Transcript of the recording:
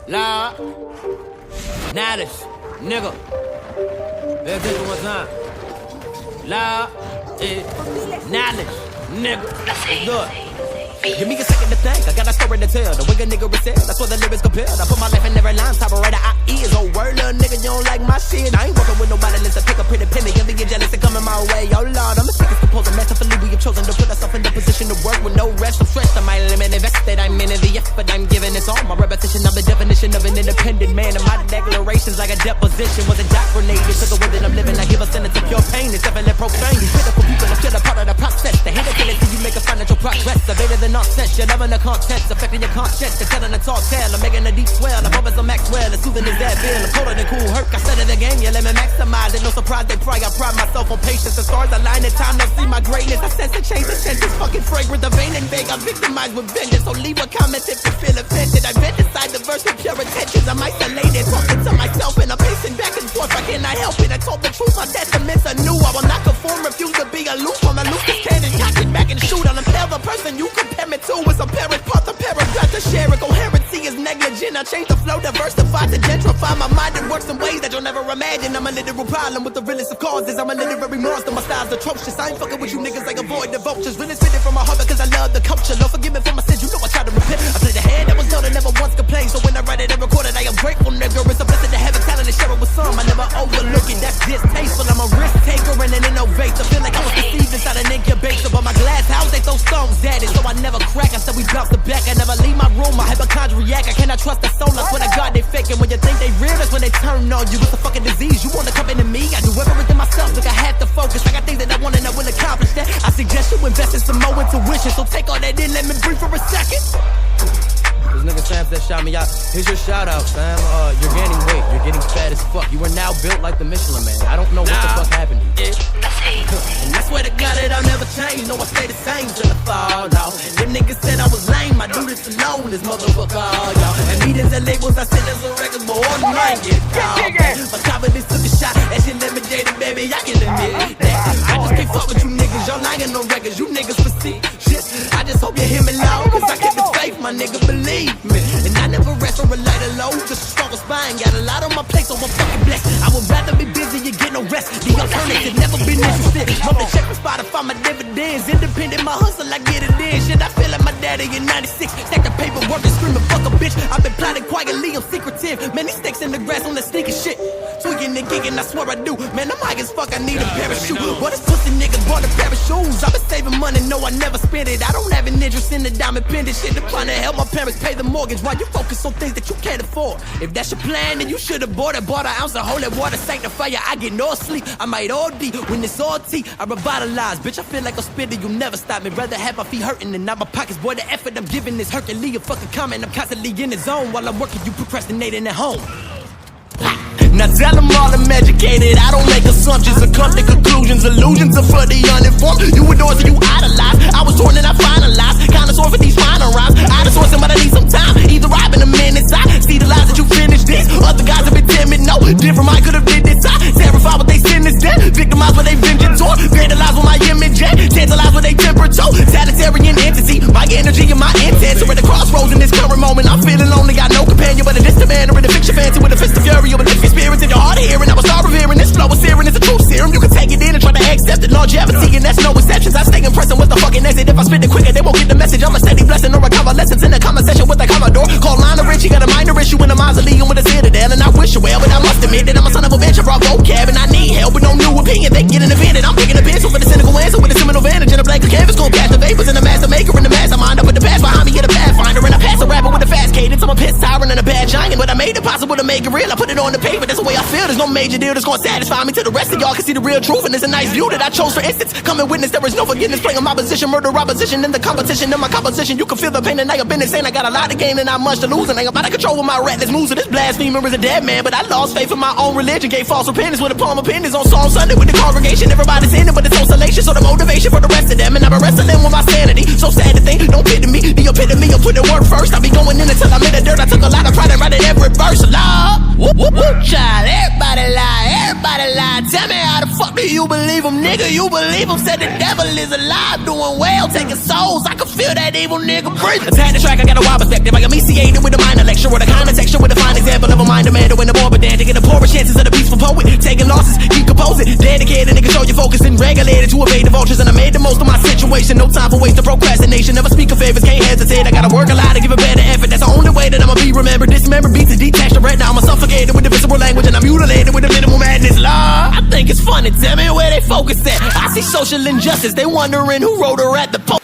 La, knowledge, nigga. Pay attention one time. La, knowledge, nigga. Look. Give me a second to think, I got a story to tell. The way a nigga is said, that's what the lyrics compare. I put my life in every line, top of right, I is. Oh, word, little nigga, you don't like my shit. I ain't working with nobody unless I pick a pretty penny. If you get jealous, it coming my way. Oh, Lord, I'm a sickest composer. Masterfully, we have chosen to put ourselves in the position to work with no rest. I'm stressed, I might limit invested. I'm in the effort, I'm giving it's all my repetition of the definition of an independent man. And my declarations like a deposition was indoctrinated to the way that I'm living. I give a sentence of pure pain, it's definitely profane. These pitiful people, I'm still a part of the process. The hate it till you make a financial progress. Evaded the nonsense, you're never in the contents, affecting your conscience. They're telling a tall tale, I'm making a deep swell. I'm hoping some Maxwell, it's soothing is that bill. I'm colder than cool hurt, I said it again, yeah, let me maximize it. No surprise they pry, I pride myself on patience. The stars align in time, they'll see my greatness. I sense the change, the sense is fucking fragrant. The vain and vague, I'm victimized with vengeance. So leave a comment if you feel offended. I vent inside the verse with pure intentions. I'm isolated, talking to myself and I'm pacing back and forth. I cannot help it, I told the truth, my testaments are new. I will not conform, refuse to be aloof. I'm a loose cannon, cock it back and shoot. I'll impale the person you compare me to. It's a parent part, the paragraph to share it. Coherency is negligent. I change the flow, diversify to gentrify. My mind it works in ways that you'll never imagine. I'm a literal problem with the realest of causes. I'm a literary monster, my style's atrocious. I ain't fucking with you niggas like avoid the vultures. Really spitting from my heart because I love the culture. Lord forgive me for my sins, you know I try to repent. I play the hand that was done and never once complained. So when I write it and record it, I am grateful, nigga. It's a blessing to have a talent and share it with some. I never overlook it, that's distasteful. I'm a risk taker and an innovator. Feel like I was conceived inside an incubator. But my glass house, they throw stones at it. So I never crack, I said we bounce the back. I never leave my room, I hypochondriac. I cannot trust the soul, I swear to God they faking. When you think they real, that's when they turn on you. It's a fucking disease, you wanna come into me? I do everything myself, look I have to focus. I got things that I want and I will accomplish that. I suggest you invest in some more intuition. So take all that in, let me breathe for a second. This nigga Sam that shot me out. Here's your shout out, Sam. You're gaining weight. You're getting fat as fuck. You are now built like the Michelin Man. I don't know what the fuck happened to you. And that's where the God that I'll never change. No, I stay the same till I fall out. Them niggas said I was lame. I do this alone. This motherfucker, y'all. And meetings and labels, I send us a record, but all night get called. My confidence took a shot. That shit let me jaded, baby. I can admit that. I just can't fuck with you niggas. Y'all lying on records. You niggas foresee shit. I just hope you hear me loud. Cause I keep the faith, my nigga, believe me. And I never rest or rely to low. Just a strong spine. Got a lot on my plate, so I'm fucking blessed. I would rather be busy and get no rest. The alternative, never been interested. Love to check the Spotify, my dividends. Independent, my hustle, I get it in. Shit, I feel like my daddy in 96. Stack the paperwork and screaming, fuck a bitch. I've been plotting quietly, I'm secretive. Many snakes in the grass on the sneaker shit. Tweaking and gigging, I swear I do. Man, I'm high as fuck, I need a parachute. What is pussy niggas bought a pair of shoes? I've been saving money, no, I never spend it. I don't have an interest in the diamond pendant shit. I'm trying to help my parents pay the mortgage while you focus on things that you can't afford. If that's your plan, then you should've bought an ounce of holy water, sanctifier. I get no sleep, I might OD. When it's all tea, I revitalize. Bitch, I feel like a spitter, you never stop me. Rather have my feet hurting than not my pockets. Boy, the effort I'm giving is Herculean. Fucking comment, I'm constantly in the zone. While I'm working, you procrastinating at home. Now tell them all I'm educated. I don't make assumptions or come to conclusions. Illusions are for the uninformed. You adore so you idolize. I was torn and I finalized. Kinda sore for these finer rhymes. I just want somebody need some time. Either I've been a minute. I see the lies that you finished this. Other guys have been timid. No, different I could have did this. I terrified what they sentence death. Victimized what they vengeance on. Vandalized with my image at. Tantalized with they temper toe. Sanitarian entity. My energy and my intent. So at the crossroads in this current moment. I'm feeling lonely. Got no companion. But a distant man or in a fiction fancy with a fist of fury. But if you spirits in your heart of hearing, I will start revering. This flow is searing, it's a truth serum. You can take it in and try to accept it. Longevity, and that's no exceptions. I stay impressing with the fucking exit. If I spit it quicker, they won't get the message. I'm a steady blessing or a convalescence in a conversation with a Commodore. Call Lionel Rich, he got a minor issue in a mausoleum with a citadel. And I wish you well, but I must admit that I'm a son of a bitch. I brought vocab and I need help with no new opinion. They get invented. I'm picking a pencil for the cynical answer with a seminal vantage and a blank canvas. Gonna catch the vapors and the master maker and the mastermind. Up with the past behind me, get a pathfinder and I pass a rapper with a fast cadence. I'm a piss tyrant and a bad giant, but I made it possible to make it real. I put it on the paper, that's the way I feel. There's no major deal that's gonna satisfy me till the rest of y'all can see the real truth. And it's a nice view that I chose for instance. Come and witness, there is no forgiveness. Playing my position, murder opposition in the competition. In my composition, you can feel the pain and I have been insane. I got a lot to gain and not much to lose. And I ain't about to control with my reckless moves. So this blasphemer is a dead man, but I lost faith in my own religion. Gave false repentance with a poem opinions on Psalm Sunday with the congregation. Everybody's in it, but it's so salacious. So the motivation for the rest of them, and I'm arresting them with my sanity. So sad to think, don't pity me. The epitome of put the work first. I'll be going in until I'm in the dirt. I took a lot of pride in writing every verse. Lord, whoop, whoop, whoop, child. Everybody lie. Tell me how the fuck do you you believe him, nigga, you believe him. Said the devil is alive, doing well, taking souls. I can feel that evil nigga breathing. Attack the track, I got a wild perspective. I am emaciated with a minor lecture, with a kind of texture, with a fine example of a mind demand to win the war, but then to get the poorest chances of the peaceful poet. Taking losses, decomposing, dedicated, nigga, show your focus and regulated to evade the vultures. And I made the most of my situation, no time for wasting procrastination. Never speak of favors, can't hesitate. I gotta work a lot to give a better effort. That's the only way that I'ma be remembered. Dismember beats and detach the red. Now I'm suffocated with the visceral language, and I'm mutilated with the minimal madness. Law, I think it's funny. Tell me where they focus at. I see social injustice. They wondering who wrote her at the post.